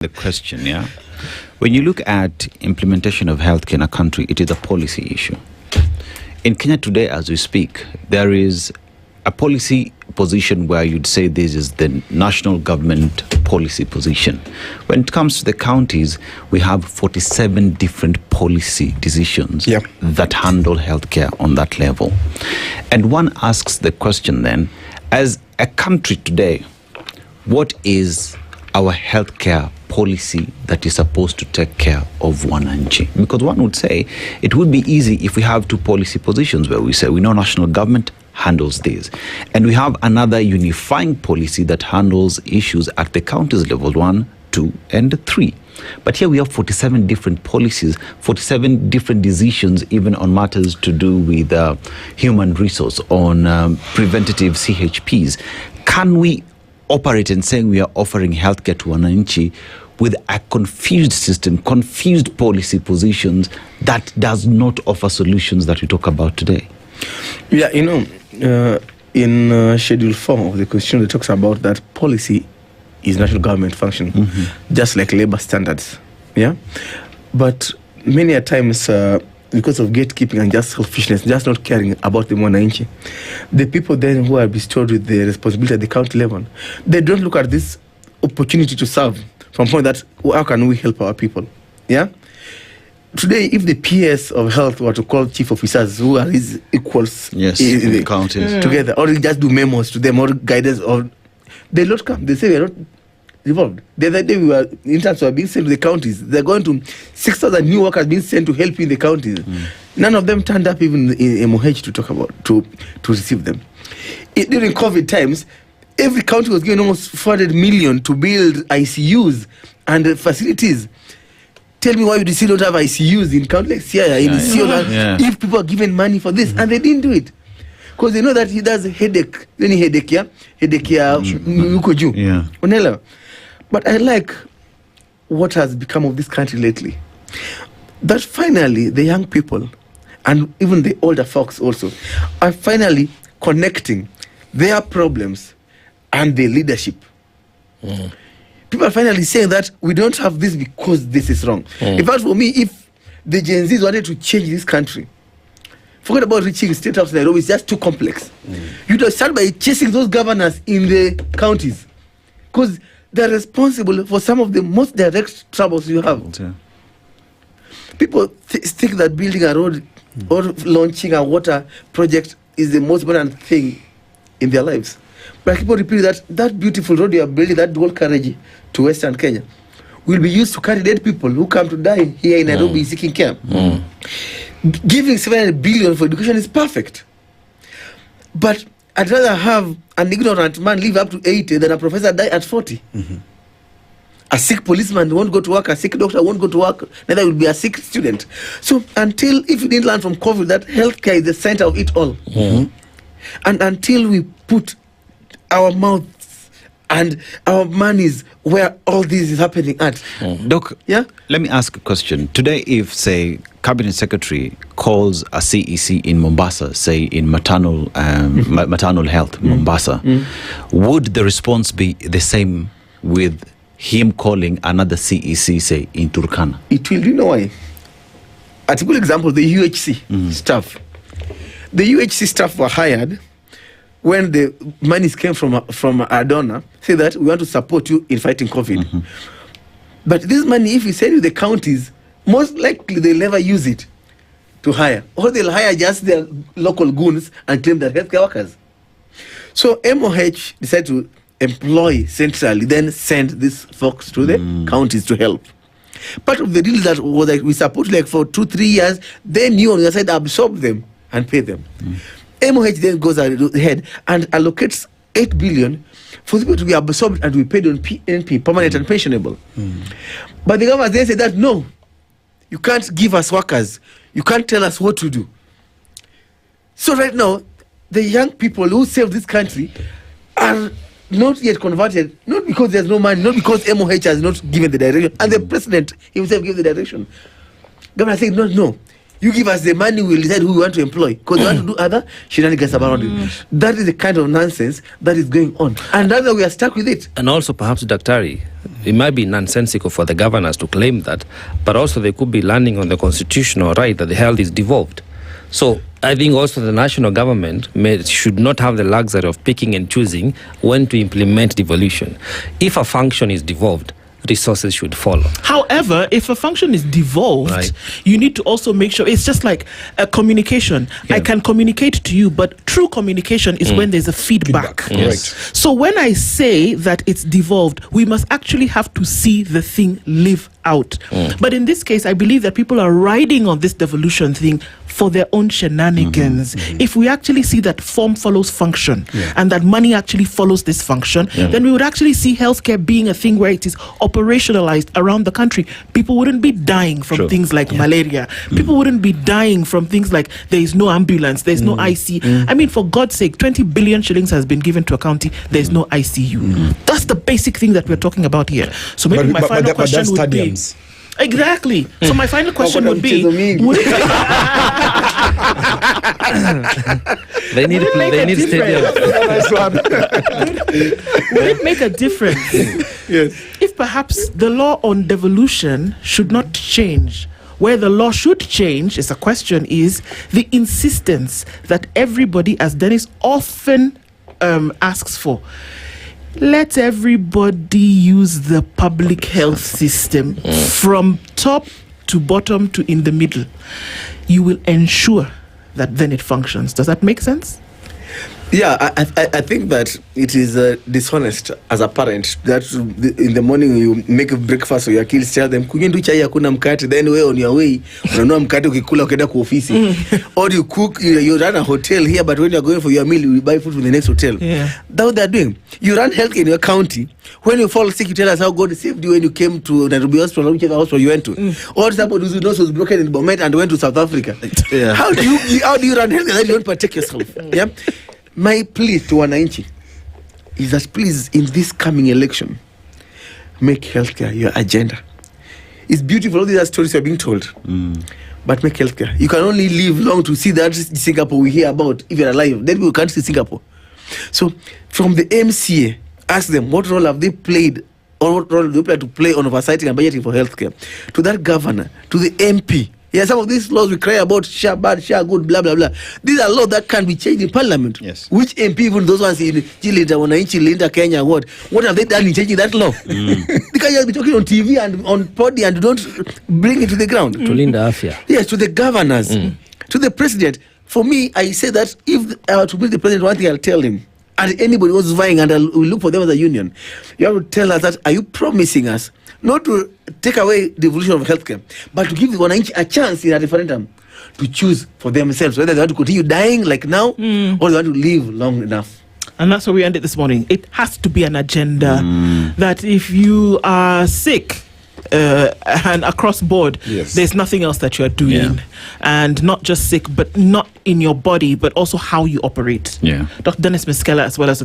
The question, yeah? When you look at implementation of healthcare in a country, it is a policy issue. In Kenya today, as we speak, there is a policy position where you'd say this is the national government policy position. When it comes to the counties, we have 47 different policy decisions that handle healthcare on that level. And one asks the question then, as a country today, what is our healthcare policy that is supposed to take care of mwananchi? Because one would say it would be easy if we have two policy positions where we say we know national government handles this, and we have another unifying policy that handles issues at the counties level 1, 2, and 3. But here we have 47 different policies, 47 different decisions, even on matters to do with human resource, on preventative CHPs. Can we operate and saying we are offering healthcare to mwananchi with a confused system, confused policy positions that does not offer solutions that we talk about today? Yeah, in Schedule 4 of the Constitution, it talks about that policy is national government function, just like labor standards. Yeah, but many a times, because of gatekeeping and just selfishness, just not caring about the mwananchi, the people then who are bestowed with the responsibility at the county level, they don't look at this opportunity to serve from point that how can we help our people? Yeah. Today, if the PS of health were to call chief officers who are his equals in the counties together, or just do memos to them or guidance, or they not come. They say we are not involved. The other day, interns were being sent to the counties. They're going to 6,000 new workers being sent to help in the counties. None of them turned up even in MOH to talk about, to receive them. During COVID times, every county was given almost 400 million to build ICUs and facilities. Tell me why you still don't have ICUs in county like Siaya, in Miskellah, if people are given money for this, and they didn't do it. Because they know that he does headache, Unela. But I like what has become of this country lately. That finally the young people and even the older folks also are finally connecting their problems and their leadership. People are finally saying that we don't have this because this is wrong. In fact, for me, if the Gen Zs wanted to change this country, forget about reaching State House Nairobi, it's just too complex. You just start by chasing those governors in the counties, because they're responsible for some of the most direct troubles you have. People think that building a road or launching a water project is the most important thing in their lives. But people repeat that beautiful road you are building, that dual carriage to Western Kenya, will be used to carry dead people who come to die here in Nairobi seeking care. Giving 700 billion for education is perfect. But I'd rather have an ignorant man live up to 80 than a professor die at 40. A sick policeman won't go to work, a sick doctor won't go to work, neither will be a sick student. So if you didn't learn from COVID that healthcare is the center of it all, and until we put our mouths and our monies where all this is happening at. Doc, let me ask a question. Today, if, say, Cabinet Secretary calls a CEC in Mombasa, say in maternal health, Mombasa, would the response be the same with him calling another CEC, say, in Turkana? It will. You know why? As a good example, the UHC staff. The UHC staff were hired when the monies came from a donor, say that we want to support you in fighting COVID. But this money, if you send to the counties, most likely they'll never use it to hire. Or they'll hire just their local goons and claim they're healthcare workers. So MOH decided to employ centrally, then send these folks to the counties to help. Part of the deal that was like we support for 2-3 years, then you on your side absorb them and pay them. MOH then goes ahead and allocates 8 billion for people to be absorbed and to be paid on PNP, permanent and pensionable. But the government then said that no, you can't give us workers, you can't tell us what to do. So right now, the young people who saved this country are not yet converted, not because there's no money, not because MOH has not given the direction, and the president himself gave the direction. Government said no, You give us the money, we'll decide who we want to employ. Because we want to do other shenanigans around it. That is the kind of nonsense that is going on. And that's why we are stuck with it. And also, perhaps, Daktari, it might be nonsensical for the governors to claim that, but also they could be landing on the constitutional right that the health is devolved. So I think also the national government should not have the luxury of picking and choosing when to implement devolution. If a function is devolved, resources should follow. However, if a function is devolved, you need to also make sure it's just like a communication. I can communicate to you, but true communication is when there's a feedback. Yes. So when I say that it's devolved, we must actually have to see the thing live out. But in this case, I believe that people are riding on this devolution thing for their own shenanigans. If we actually see that form follows function and that money actually follows this function, then we would actually see healthcare being a thing where it is operationalized around the country. People wouldn't be dying from things like malaria. People wouldn't be dying from things like there is no ambulance, there's no IC. I mean, for God's sake, 20 billion shillings has been given to a county, there's no ICU. That's the basic thing that we're talking about here. So maybe my final question would be... Exactly. So my final question would be: would they need stadiums. Would it make a difference if perhaps the law on devolution should not change? Where the law should change, is a question, is the insistence that everybody, as Dennis often asks for, let everybody use the public health system from top to bottom to in the middle. You will ensure that then it functions. Does that make sense? Yeah, I think that it is dishonest as a parent that in the morning you make a breakfast for your kids, tell them kunyindu chai hakuna mkate, then we on your way unanua mkate ukikula ukienda kwa ofisi. Or you cook, you run a hotel here, but when you're going for your meal you buy food from the next hotel. That's what they're doing. You run health in your county. When you fall sick, you tell us how God saved you when you came to Nairobi hospital, whichever hospital you went to. Or somebody whose nose was broken in Bomet and went to South Africa. How do you run health and then you don't protect yourself? My plea to wananchi is that please, in this coming election, make healthcare your agenda. It's beautiful, all these stories are being told, but make healthcare. You can only live long to see that Singapore we hear about if you're alive. Then we can't see Singapore. So, from the MCA, ask them what role have they played, or what role do they plan to play on oversighting and budgeting for healthcare. To that governor, to the MP. Yeah, some of these laws we cry about, share bad, share good, blah, blah, blah. These are laws that can be changed in parliament. Yes. Which MP, even those ones in Chilinda, Wananchi, Linda, Kenya, what have they done in changing that law? They can just be talking on TV and on podi and don't bring it to the ground. To Linda Afia. Yes, to the governors, to the president. For me, I say that if I were to meet the president, one thing I'll tell him, and anybody was vying and we'll look for them as a union, you have to tell us that, are you promising us not to take away the evolution of healthcare, but to give the wananchi a chance in a referendum to choose for themselves whether they want to continue dying like now or they want to live long enough. And that's where we ended this morning. It has to be an agenda that if you are sick and across board, there's nothing else that you're doing. And not just sick, but not in your body, but also how you operate. Dr. Dennis Miskellah, as well as